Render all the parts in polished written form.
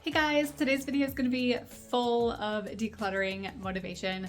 Hey guys, today's video is going to be full of decluttering motivation.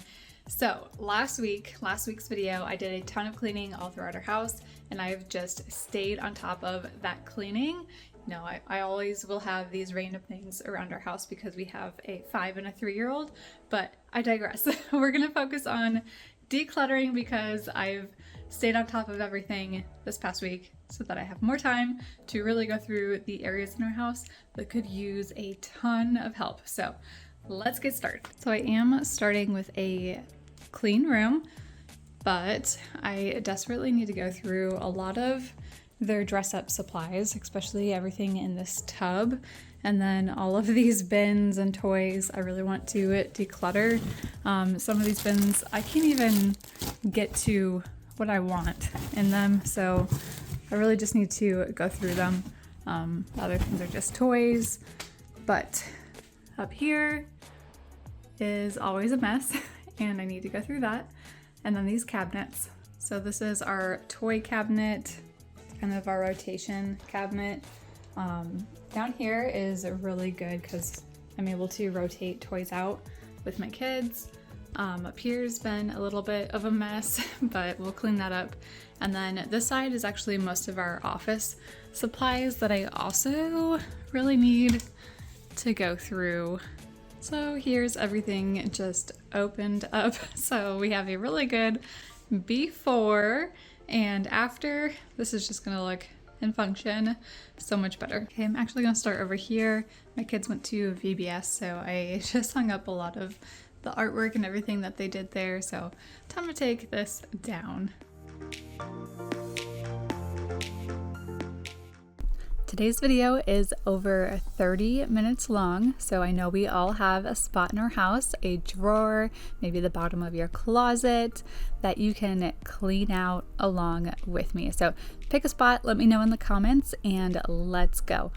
So last week's video, I did a ton of cleaning all throughout our house, and I've just stayed on top of that cleaning. You know, I always will have these random things around our house because we have a 5 and a 3-year-old, but I digress. We're going to focus on decluttering because I've stayed on top of everything this past week so that I have more time to really go through the areas in our house that could use a ton of help. So let's get started. So I am starting with a clean room, but I desperately need to go through a lot of their dress up supplies, especially everything in this tub. And then all of these bins and toys, I really want to declutter. Some of these bins, I can't even get to what I want in them. So I really just need to go through them. Other things are just toys, but up here is always a mess and I need to go through that. And then these cabinets. So this is our toy cabinet, kind of our rotation cabinet. Down here is really good because I'm able to rotate toys out with my kids. Up here's been a little bit of a mess, but we'll clean that up. And then this side is actually most of our office supplies that I also really need to go through. So here's everything just opened up. So we have a really good before and after. This is just gonna look and function so much better. Okay, I'm actually gonna start over here. My kids went to VBS, so I just hung up a lot of the artwork and everything that they did there. So time to take this down. Today's video is over 30 minutes long, so I know we all have a spot in our house, a drawer, maybe the bottom of your closet that you can clean out along with me. So pick a spot, let me know in the comments, and let's go.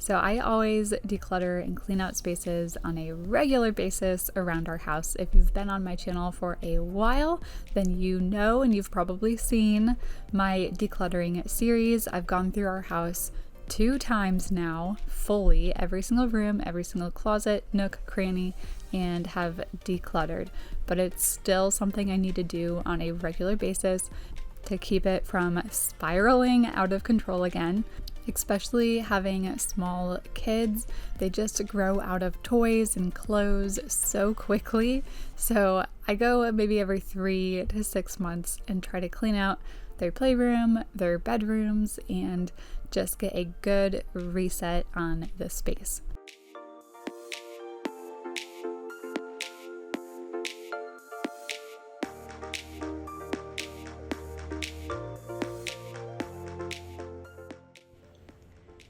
So I always declutter and clean out spaces on a regular basis around our house. If you've been on my channel for a while, then you know, and you've probably seen my decluttering series. I've gone through our house 2 times now, fully, every single room, every single closet, nook, cranny, and have decluttered. But it's still something I need to do on a regular basis to keep it from spiraling out of control again. Especially having small kids, they just grow out of toys and clothes so quickly. So I go maybe every 3 to 6 months and try to clean out their playroom, their bedrooms, and just get a good reset on the space.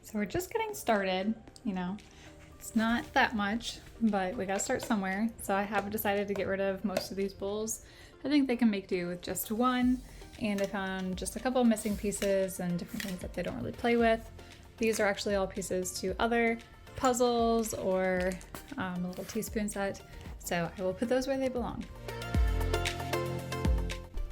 So we're just getting started, you know, it's not that much, but we gotta start somewhere. So I have decided to get rid of most of these bowls. I think they can make do with just one, and I found just a couple missing pieces and different things that they don't really play with. These are actually all pieces to other puzzles or a little teaspoon set, so I will put those where they belong.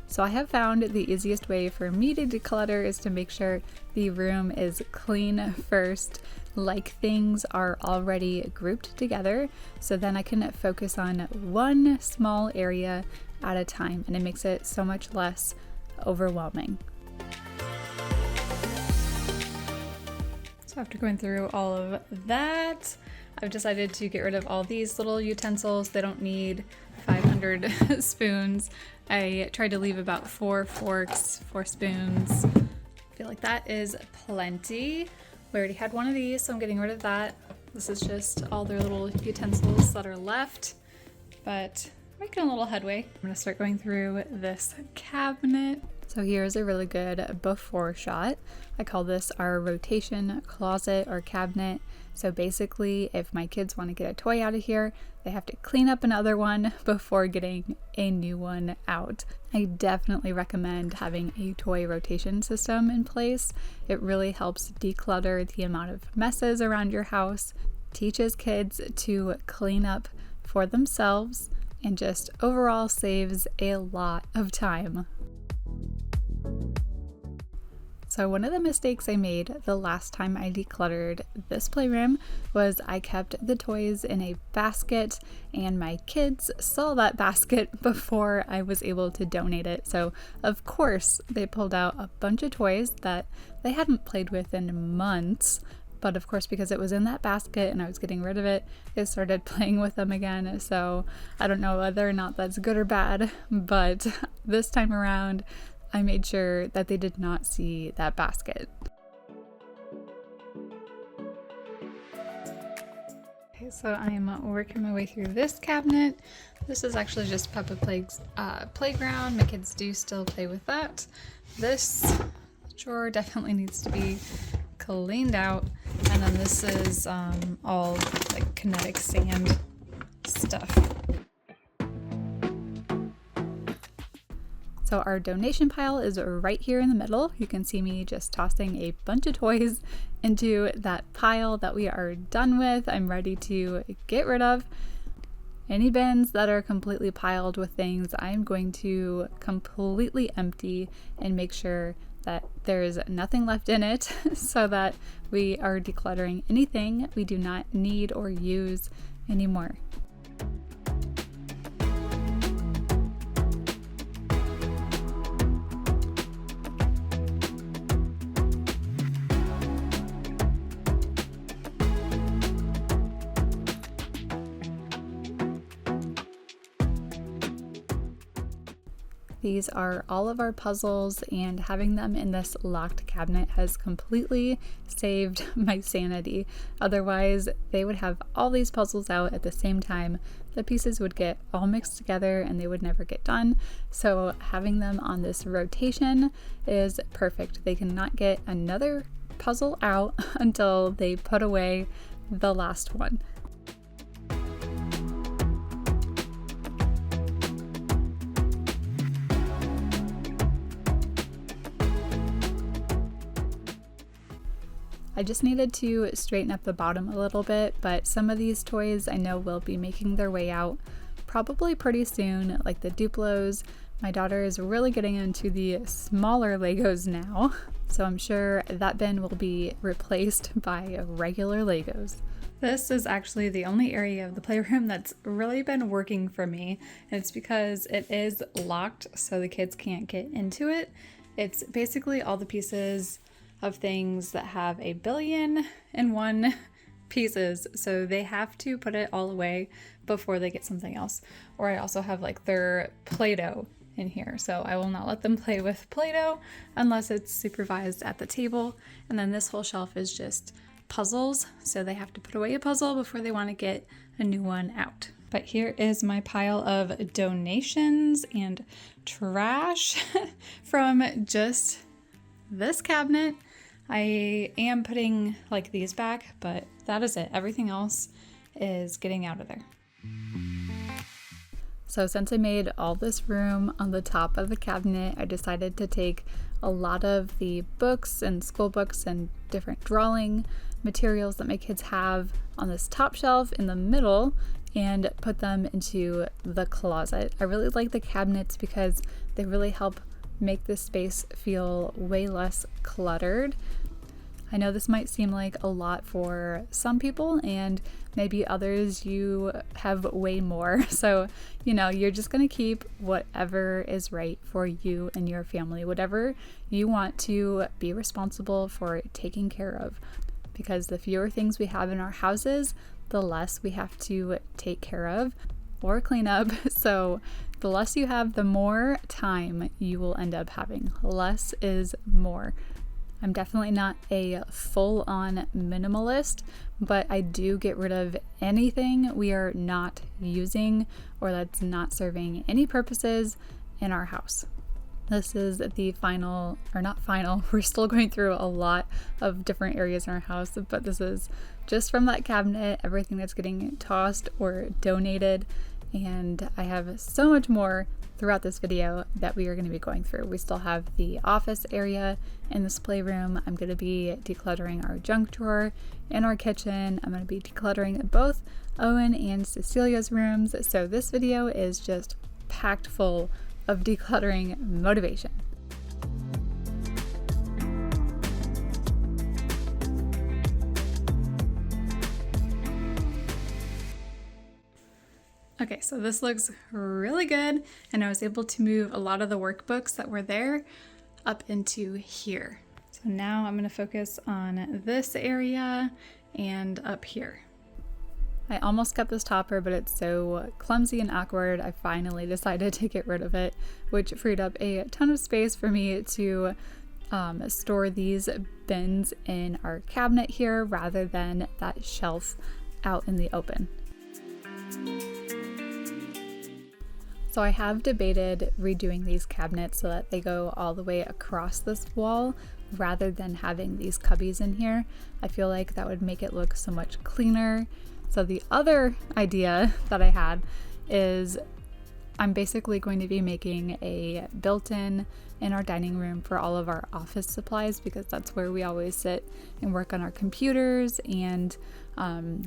So I have found the easiest way for me to declutter is to make sure the room is clean first, like things are already grouped together, so then I can focus on one small area at a time, and it makes it so much less overwhelming. So after going through all of that, I've decided to get rid of all these little utensils. They don't need 500 spoons. I tried to leave about 4 forks, 4 spoons. I feel like that is plenty. We already had one of these, so I'm getting rid of that. This is just all their little utensils that are left, but making a little headway. I'm gonna start going through this cabinet. So here's a really good before shot. I call this our rotation closet or cabinet. So basically, if my kids want to get a toy out of here, they have to clean up another one before getting a new one out. I definitely recommend having a toy rotation system in place. It really helps declutter the amount of messes around your house, teaches kids to clean up for themselves, and just overall saves a lot of time. So one of the mistakes I made the last time I decluttered this playroom was I kept the toys in a basket, and my kids saw that basket before I was able to donate it. So of course they pulled out a bunch of toys that they hadn't played with in months. But of course, because it was in that basket and I was getting rid of it, they started playing with them again. So I don't know whether or not that's good or bad, but this time around, I made sure that they did not see that basket. Okay, so I'm working my way through this cabinet. This is actually just Peppa Pig's playground. My kids do still play with that. This drawer definitely needs to be cleaned out. And then this is all like kinetic sand stuff. So our donation pile is right here in the middle. You can see me just tossing a bunch of toys into that pile that we are done with. I'm ready to get rid of. Any bins that are completely piled with things, I'm going to completely empty and make sure that there's nothing left in it so that we are decluttering anything we do not need or use anymore. These are all of our puzzles, and having them in this locked cabinet has completely saved my sanity. Otherwise, they would have all these puzzles out at the same time. The pieces would get all mixed together and they would never get done. So having them on this rotation is perfect. They cannot get another puzzle out until they put away the last one. I just needed to straighten up the bottom a little bit, but some of these toys I know will be making their way out probably pretty soon, like the Duplos. My daughter is really getting into the smaller Legos now, so I'm sure that bin will be replaced by regular Legos. This is actually the only area of the playroom that's really been working for me, and it's because it is locked so the kids can't get into it. It's basically all the pieces of things that have 1,000,000,001 pieces, so they have to put it all away before they get something else. Or I also have like their Play-Doh in here, so I will not let them play with Play-Doh unless it's supervised at the table. And then this whole shelf is just puzzles, so they have to put away a puzzle before they want to get a new one out. But here is my pile of donations and trash from just this cabinet. I am putting like these back, but that is it. Everything else is getting out of there. So since I made all this room on the top of the cabinet, I decided to take a lot of the books and school books and different drawing materials that my kids have on this top shelf in the middle and put them into the closet. I really like the cabinets because they really help make this space feel way less cluttered. I know this might seem like a lot for some people, and maybe others you have way more. So, you're just going to keep whatever is right for you and your family, whatever you want to be responsible for taking care of. Because the fewer things we have in our houses, the less we have to take care of or clean up. So the less you have, the more time you will end up having. Less is more. I'm definitely not a full-on minimalist, but I do get rid of anything we are not using or that's not serving any purposes in our house. This is the final, or not final, we're still going through a lot of different areas in our house, but this is just from that cabinet, everything that's getting tossed or donated. And I have so much more throughout this video that we are going to be going through. We still have the office area in this playroom. I'm going to be decluttering our junk drawer in our kitchen. I'm going to be decluttering both Owen and Cecilia's rooms. So this video is just packed full of decluttering motivation. Okay, so this looks really good, and I was able to move a lot of the workbooks that were there up into here. So now I'm going to focus on this area and up here. I almost kept this topper, but it's so clumsy and awkward, I finally decided to get rid of it, which freed up a ton of space for me to store these bins in our cabinet here rather than that shelf out in the open. So I have debated redoing these cabinets so that they go all the way across this wall rather than having these cubbies in here. I feel like that would make it look so much cleaner. So the other idea that I had is I'm basically going to be making a built-in in our dining room for all of our office supplies, because that's where we always sit and work on our computers and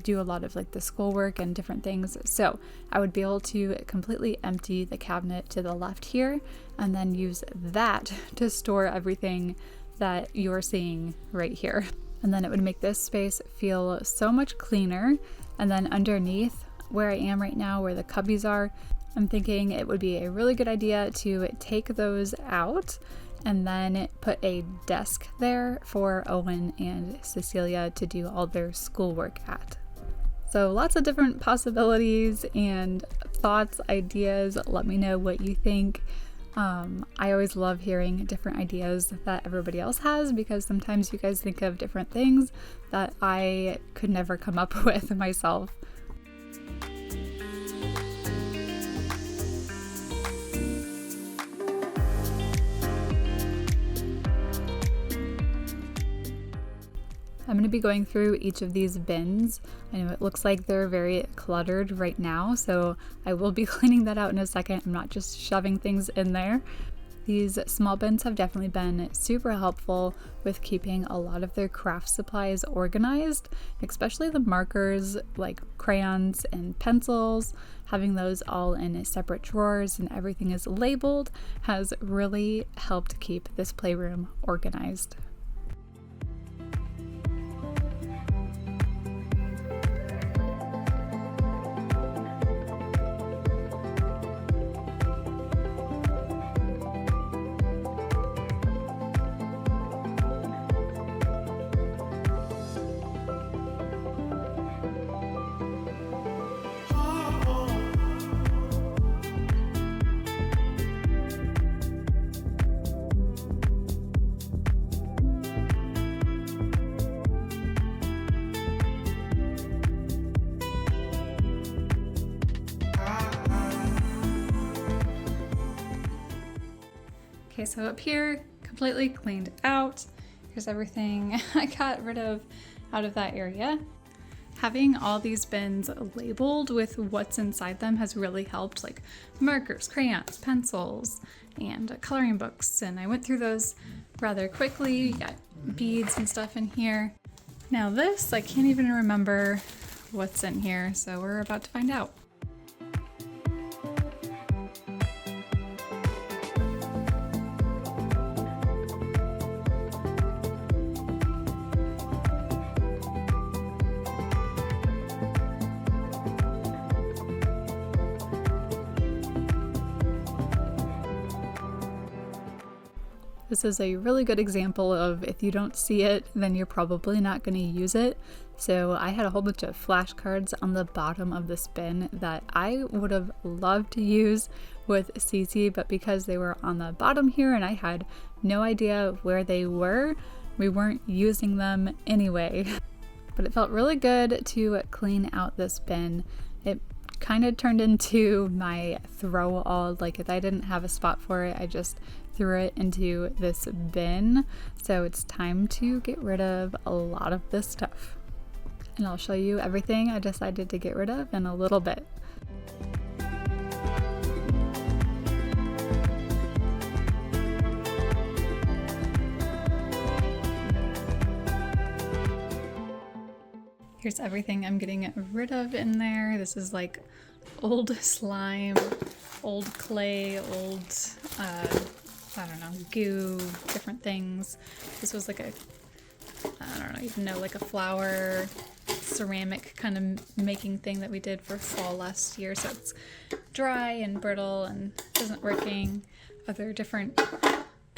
do a lot of like the schoolwork and different things. So I would be able to completely empty the cabinet to the left here and then use that to store everything that you're seeing right here. And then it would make this space feel so much cleaner. And then underneath where I am right now, where the cubbies are, I'm thinking it would be a really good idea to take those out and then put a desk there for Owen and Cecilia to do all their schoolwork at. So lots of different possibilities and thoughts, ideas. Let me know what you think. I always love hearing different ideas that everybody else has, because sometimes you guys think of different things that I could never come up with myself. I'm going to be going through each of these bins. I know it looks like they're very cluttered right now, so I will be cleaning that out in a second. I'm not just shoving things in there. These small bins have definitely been super helpful with keeping a lot of their craft supplies organized, especially the markers like crayons and pencils. Having those all in separate drawers and everything is labeled has really helped keep this playroom organized. Okay, so up here, completely cleaned out. Here's everything I got rid of out of that area. Having all these bins labeled with what's inside them has really helped, like markers, crayons, pencils, and coloring books. And I went through those rather quickly. You got beads and stuff in here. Now this, I can't even remember what's in here, so we're about to find out. This is a really good example of if you don't see it, then you're probably not going to use it. So I had a whole bunch of flashcards on the bottom of this bin that I would have loved to use with Cece, but because they were on the bottom here and I had no idea where they were, we weren't using them anyway. But it felt really good to clean out this bin. It kind of turned into my throw all, like if I didn't have a spot for it, I just threw it into this bin. So it's time to get rid of a lot of this stuff. And I'll show you everything I decided to get rid of in a little bit. Here's everything I'm getting rid of in there. This is like old slime, old clay, old, I don't know, goo, different things. This was like a, I don't know, even know, like a flower ceramic kind of making thing that we did for fall last year. So it's dry and brittle and isn't working. Other different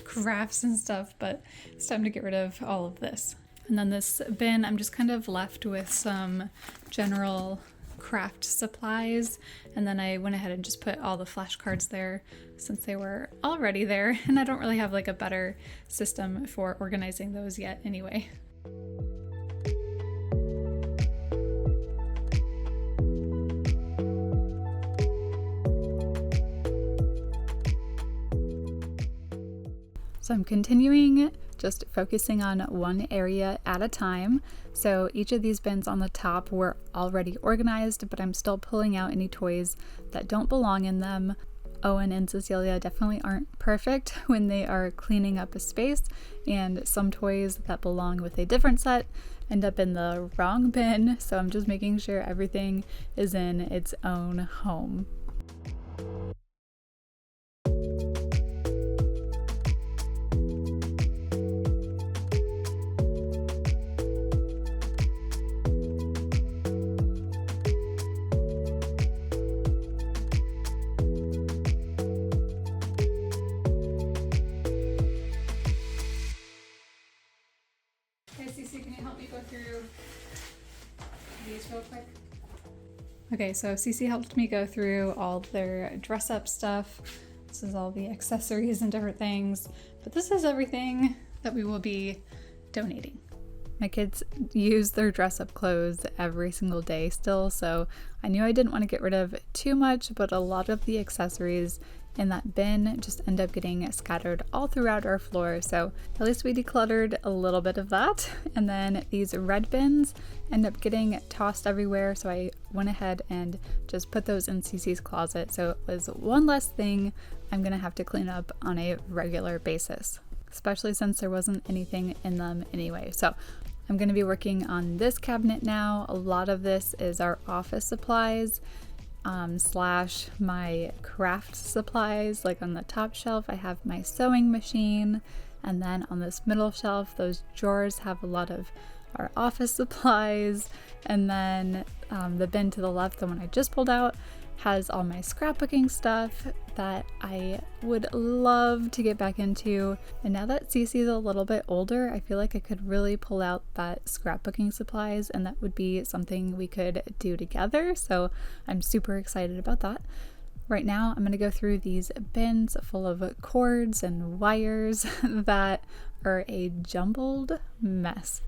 crafts and stuff, but it's time to get rid of all of this. And then this bin, I'm just kind of left with some general craft supplies, and then I went ahead and just put all the flashcards there since they were already there, and I don't really have like a better system for organizing those yet anyway. So I'm continuing just focusing on one area at a time. So each of these bins on the top were already organized, but I'm still pulling out any toys that don't belong in them. Owen and Cecilia definitely aren't perfect when they are cleaning up a space, and some toys that belong with a different set end up in the wrong bin. So I'm just making sure everything is in its own home. Okay, so Cece helped me go through all their dress-up stuff. This is all the accessories and different things, but this is everything that we will be donating. My kids use their dress-up clothes every single day still, so I knew I didn't want to get rid of too much, but a lot of the accessories in that bin just end up getting scattered all throughout our floor, so at least we decluttered a little bit of that. And then these red bins end up getting tossed everywhere, so I went ahead and just put those in Cece's closet, so it was one less thing I'm gonna have to clean up on a regular basis, especially since there wasn't anything in them anyway. So I'm gonna be working on this cabinet now. A lot of this is our office supplies slash my craft supplies. Like on the top shelf I have my sewing machine, and then on this middle shelf those drawers have a lot of our office supplies, and then the bin to the left, the one I just pulled out, has all my scrapbooking stuff that I would love to get back into. And now that Cece's a little bit older, I feel like I could really pull out that scrapbooking supplies, and that would be something we could do together. So I'm super excited about that. Right now, I'm going to go through these bins full of cords and wires that are a jumbled mess.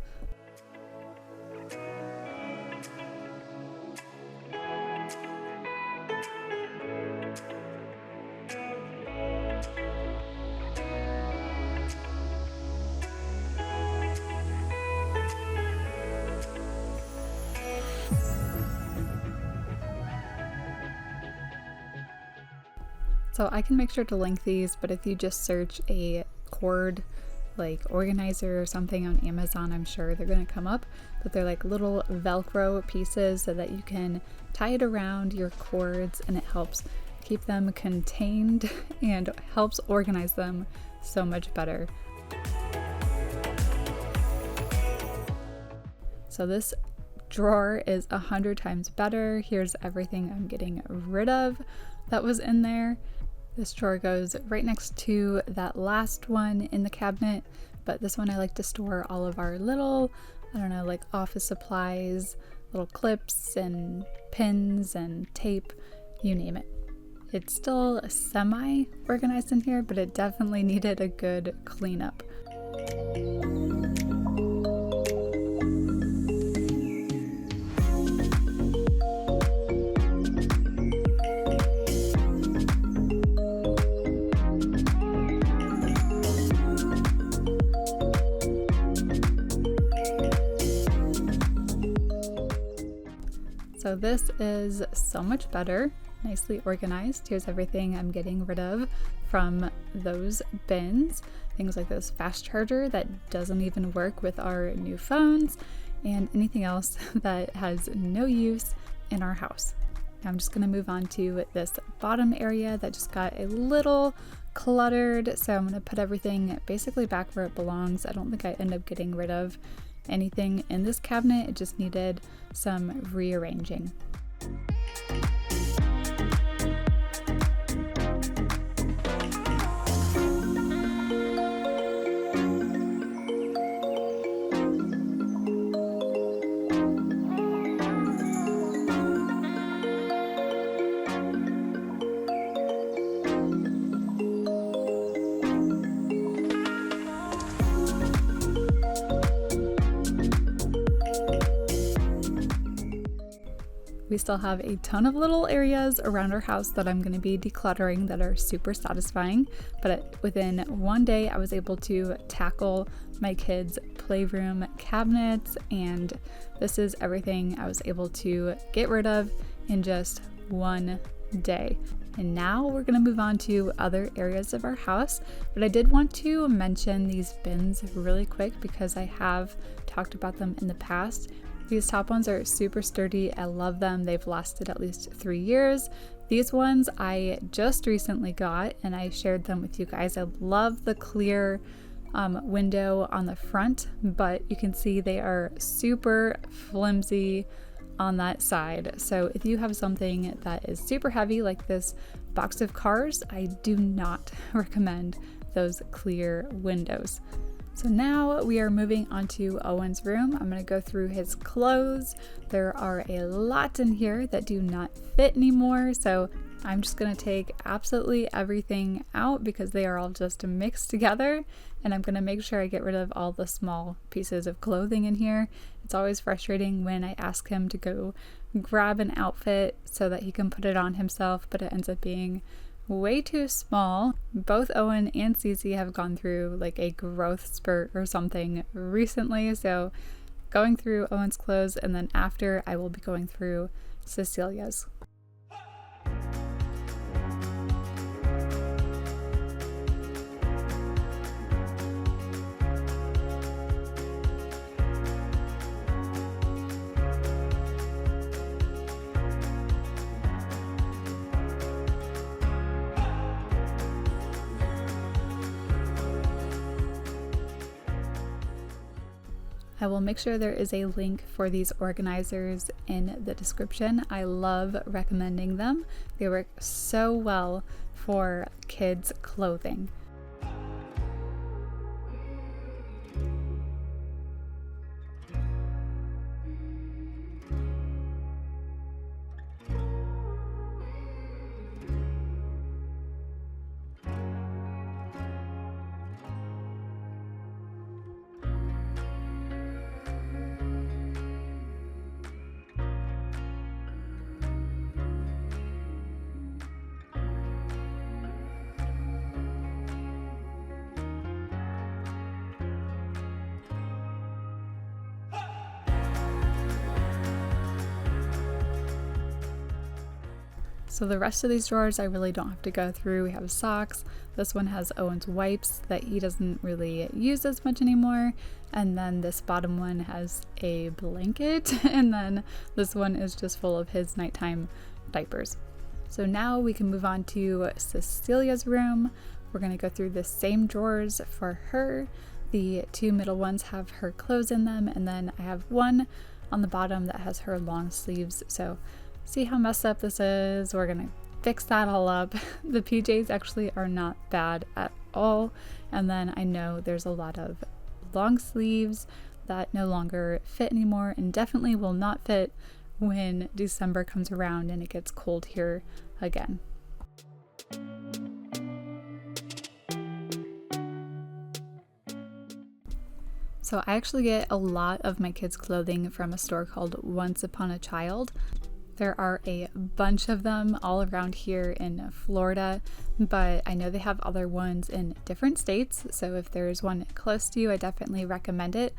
So I can make sure to link these, but if you just search a cord like organizer or something on Amazon, I'm sure they're going to come up. But they're like little Velcro pieces so that you can tie it around your cords, and it helps keep them contained and helps organize them so much better. So this drawer is 100 times better. Here's everything I'm getting rid of that was in there. This drawer goes right next to that last one in the cabinet, but this one I like to store all of our little, I don't know, like office supplies, little clips and pins and tape, you name it. It's still semi-organized in here, but it definitely needed a good cleanup. So this is so much better, nicely organized. Here's everything I'm getting rid of from those bins. Things like this fast charger that doesn't even work with our new phones, and anything else that has no use in our house. Now I'm just gonna move on to this bottom area that just got a little cluttered. So I'm gonna put everything basically back where it belongs. I don't think I end up getting rid of anything in this cabinet. It just needed some rearranging. We still have a ton of little areas around our house that I'm going to be decluttering that are super satisfying, but within one day I was able to tackle my kids' playroom cabinets, and this is everything I was able to get rid of in just one day. And now we're going to move on to other areas of our house, but I did want to mention these bins really quick because I have talked about them in the past. These top ones are super sturdy. I love them. They've lasted at least 3 years. These ones I just recently got and I shared them with you guys. I love the clear window on the front, but you can see they are super flimsy on that side. So if you have something that is super heavy like this box of cars, I do not recommend those clear windows. So now we are moving on to Owen's room. I'm going to go through his clothes. There are a lot in here that do not fit anymore, so I'm just going to take absolutely everything out because they are all just mixed together, and I'm going to make sure I get rid of all the small pieces of clothing in here. It's always frustrating when I ask him to go grab an outfit so that he can put it on himself, but it ends up being way too small. Both Owen and Cece have gone through like a growth spurt or something recently, so going through Owen's clothes, and then after I will be going through Cecilia's. I will make sure there is a link for these organizers in the description. I love recommending them. They work so well for kids' clothing. So the rest of these drawers I really don't have to go through. We have socks. This one has Owen's wipes that he doesn't really use as much anymore. And then this bottom one has a blanket. And then this one is just full of his nighttime diapers. So now we can move on to Cecilia's room. We're going to go through the same drawers for her. The two middle ones have her clothes in them. And then I have one on the bottom that has her long sleeves. So see how messed up this is? We're gonna fix that all up. The PJs actually are not bad at all. And then I know there's a lot of long sleeves that no longer fit anymore and definitely will not fit when December comes around and it gets cold here again. So I actually get a lot of my kids' clothing from a store called Once Upon a Child. There are a bunch of them all around here in Florida, but I know they have other ones in different states, so if there's one close to you, I definitely recommend it.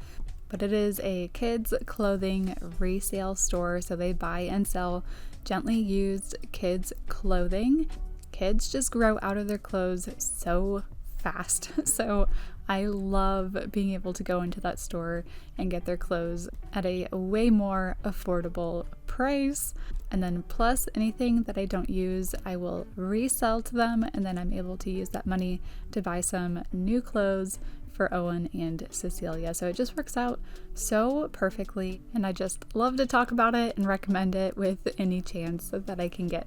But it is a kids' clothing resale store, so they buy and sell gently used kids' clothing. Kids just grow out of their clothes so fast, so I love being able to go into that store and get their clothes at a way more affordable price. And then plus anything that I don't use, I will resell to them, and then I'm able to use that money to buy some new clothes for Owen and Cecilia. So it just works out so perfectly, and I just love to talk about it and recommend it with any chance that I can get.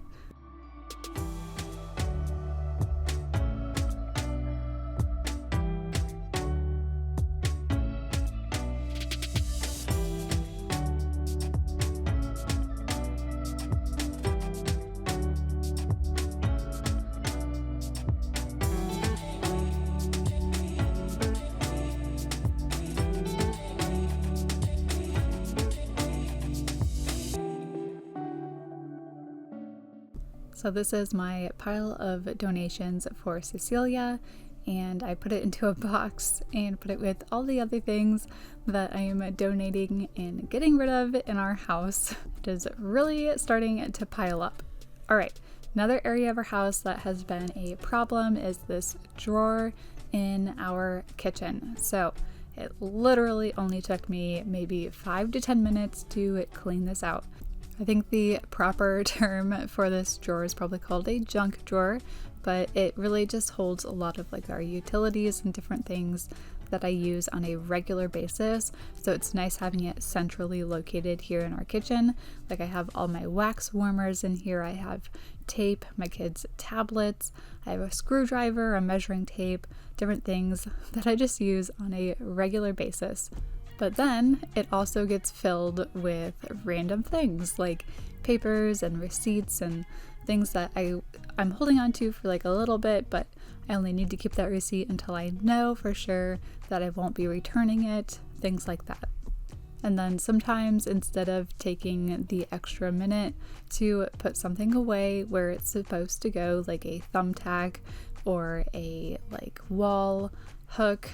So this is my pile of donations for Cecilia, and I put it into a box and put it with all the other things that I am donating and getting rid of in our house. It is really starting to pile up. All right, another area of our house that has been a problem is this drawer in our kitchen. So it literally only took me maybe 5 to 10 minutes to clean this out. I think the proper term for this drawer is probably called a junk drawer, but it really just holds a lot of like our utilities and different things that I use on a regular basis. So it's nice having it centrally located here in our kitchen. Like I have all my wax warmers in here, I have tape, my kids' tablets, I have a screwdriver, a measuring tape, different things that I just use on a regular basis. But then it also gets filled with random things like papers and receipts and things that I'm holding on to for like a little bit, but I only need to keep that receipt until I know for sure that I won't be returning it, things like that. And then sometimes instead of taking the extra minute to put something away where it's supposed to go, like a thumbtack or a like wall hook,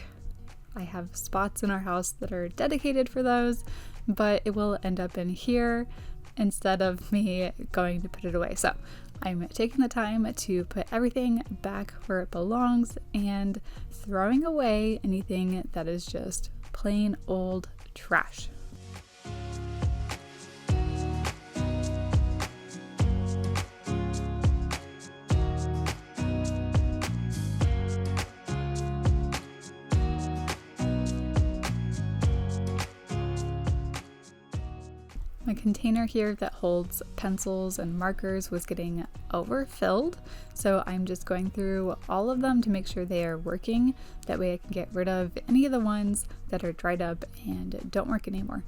I have spots in our house that are dedicated for those, but it will end up in here instead of me going to put it away. So I'm taking the time to put everything back where it belongs and throwing away anything that is just plain old trash. My container here that holds pencils and markers was getting overfilled, so I'm just going through all of them to make sure they are working. That way I can get rid of any of the ones that are dried up and don't work anymore.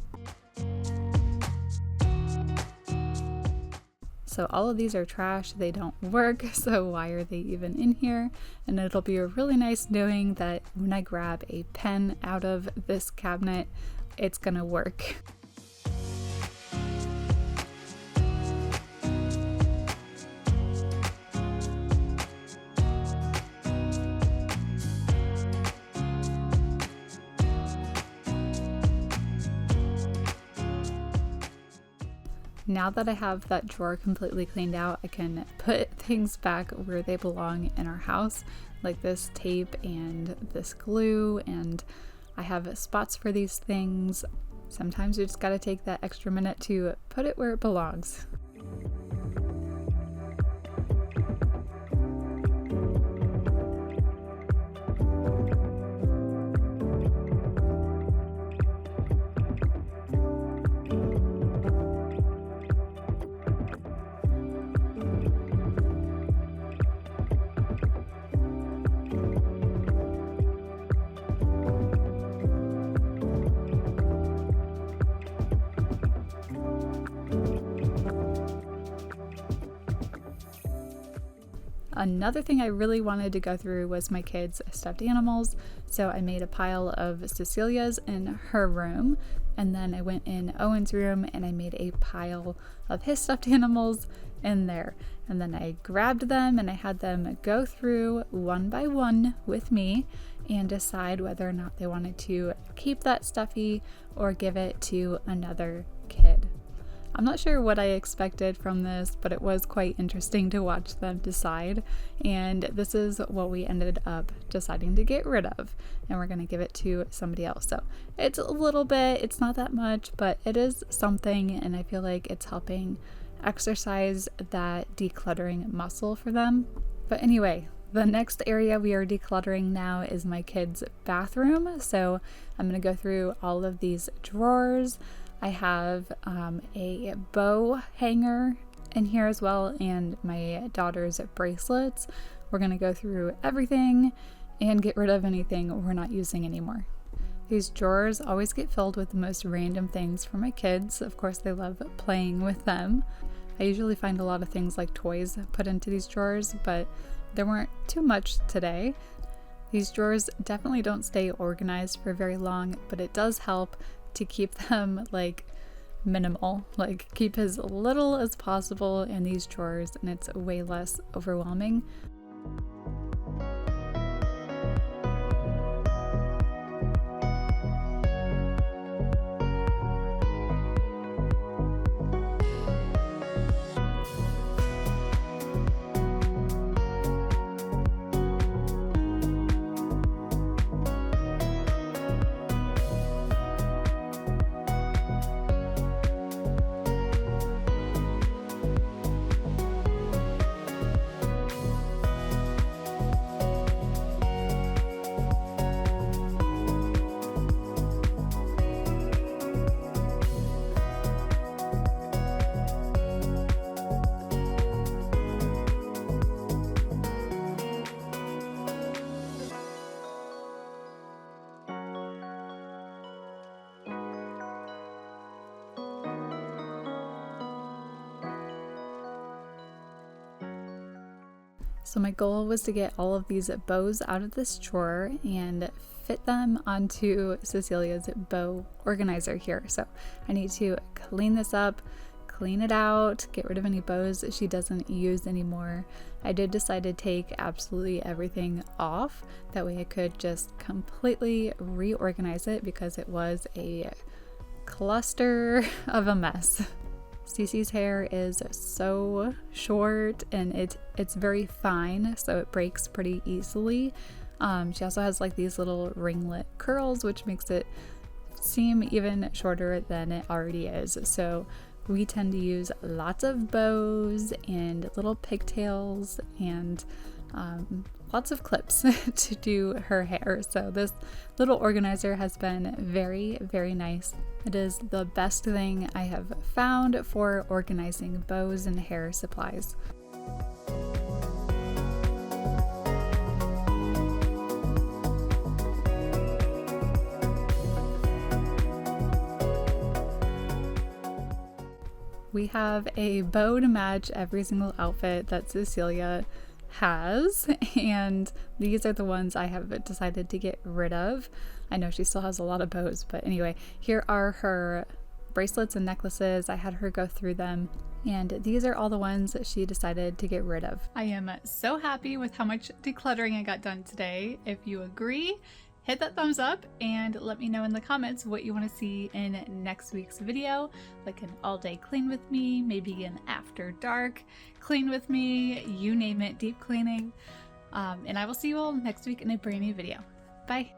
So all of these are trash, they don't work, so why are they even in here? And it'll be really nice knowing that when I grab a pen out of this cabinet, it's gonna work. Now that I have that drawer completely cleaned out, I can put things back where they belong in our house, like this tape and this glue, and I have spots for these things. Sometimes you just gotta take that extra minute to put it where it belongs. Another thing I really wanted to go through was my kids' stuffed animals, so I made a pile of Cecilia's in her room, and then I went in Owen's room and I made a pile of his stuffed animals in there. And then I grabbed them and I had them go through one by one with me and decide whether or not they wanted to keep that stuffy or give it to another kid. I'm not sure what I expected from this, but it was quite interesting to watch them decide, and this is what we ended up deciding to get rid of, and we're going to give it to somebody else. So it's a little bit, it's not that much, but it is something, and I feel like it's helping exercise that decluttering muscle for them. But anyway, the next area we are decluttering now is my kids' bathroom. So I'm going to go through all of these drawers. I have a bow hanger in here as well, and my daughter's bracelets. We're going to go through everything and get rid of anything we're not using anymore. These drawers always get filled with the most random things for my kids. Of course, they love playing with them. I usually find a lot of things like toys put into these drawers, but there weren't too much today. These drawers definitely don't stay organized for very long, but it does help to keep them like minimal, like keep as little as possible in these drawers, and it's way less overwhelming. So my goal was to get all of these bows out of this drawer and fit them onto Cecilia's bow organizer here. So I need to clean this up, clean it out, get rid of any bows that she doesn't use anymore. I did decide to take absolutely everything off. That way I could just completely reorganize it because it was a cluster of a mess. Cece's hair is so short and it's very fine, so it breaks pretty easily. She also has like these little ringlet curls, which makes it seem even shorter than it already is. So we tend to use lots of bows and little pigtails and lots of clips to do her hair. So this little organizer has been very, very nice. It is the best thing I have found for organizing bows and hair supplies. We have a bow to match every single outfit that Cecilia has, and these are the ones I have decided to get rid of. I know she still has a lot of bows, but anyway, here are her bracelets and necklaces. I had her go through them, and these are all the ones that she decided to get rid of. I am so happy with how much decluttering I got done today. If you agree, hit that thumbs up and let me know in the comments what you want to see in next week's video, like an all-day clean with me, maybe an after dark clean with me, you name it, deep cleaning. And I will see you all next week in a brand new video. Bye.